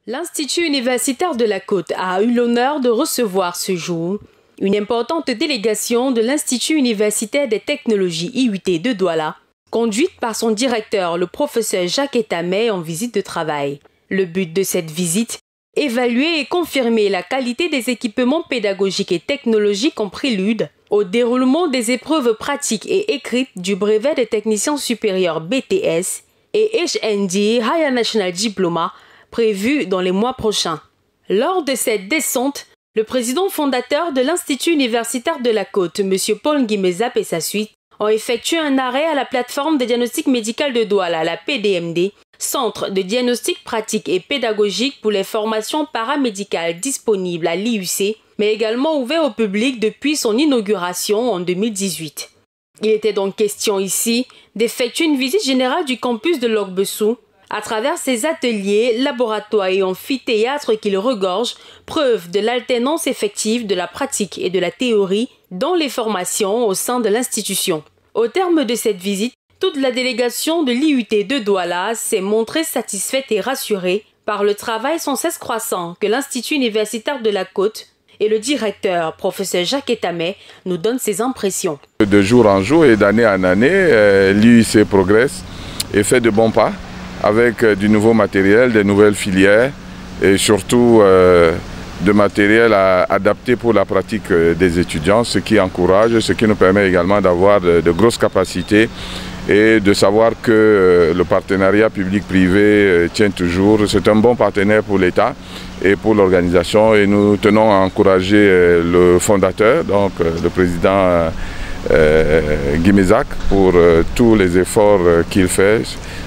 L'Institut universitaire de la Côte a eu l'honneur de recevoir ce jour une importante délégation de l'Institut universitaire des technologies IUT de Douala, conduite par son directeur, le professeur Jacques Etameh, en visite de travail. Le but de cette visite, évaluer et confirmer la qualité des équipements pédagogiques et technologiques en prélude au déroulement des épreuves pratiques et écrites du brevet des techniciens supérieurs BTS et HND Higher National Diploma prévu dans les mois prochains. Lors de cette descente, le président fondateur de l'Institut universitaire de la Côte, M. Paul Guimezap et sa suite, ont effectué un arrêt à la plateforme de diagnostic médical de Douala, la PDMD, centre de diagnostic pratique et pédagogique pour les formations paramédicales disponibles à l'IUC, mais également ouvert au public depuis son inauguration en 2018. Il était donc question ici d'effectuer une visite générale du campus de Logbesu à travers ses ateliers, laboratoires et amphithéâtres qu'il regorge, preuve de l'alternance effective de la pratique et de la théorie dans les formations au sein de l'institution. Au terme de cette visite, toute la délégation de l'IUT de Douala s'est montrée satisfaite et rassurée par le travail sans cesse croissant que l'Institut universitaire de la Côte et le directeur, professeur Jacques Etameh, nous donnent ses impressions. De jour en jour et d'année en année, l'IUC progresse et fait de bons pas avec du nouveau matériel, des nouvelles filières et surtout de matériel adapté pour la pratique des étudiants, ce qui encourage, ce qui nous permet également d'avoir de grosses capacités et de savoir que le partenariat public-privé tient toujours. C'est un bon partenaire pour l'État et pour l'organisation et nous tenons à encourager le fondateur, donc le président Guimezap, pour tous les efforts qu'il fait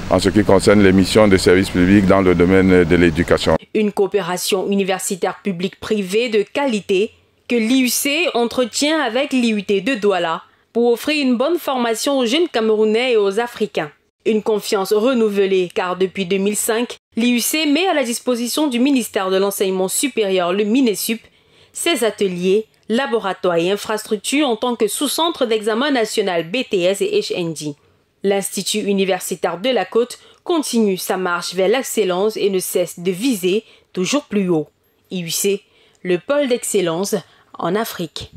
en ce qui concerne les missions de service public dans le domaine de l'éducation. Une coopération universitaire publique-privée de qualité que l'IUC entretient avec l'IUT de Douala pour offrir une bonne formation aux jeunes Camerounais et aux Africains. Une confiance renouvelée car depuis 2005, l'IUC met à la disposition du ministère de l'Enseignement supérieur, le MINESUP, ses ateliers, laboratoires et infrastructures en tant que sous-centre d'examen national BTS et HND. L'Institut universitaire de la Côte continue sa marche vers l'excellence et ne cesse de viser toujours plus haut. IUC, le pôle d'excellence en Afrique.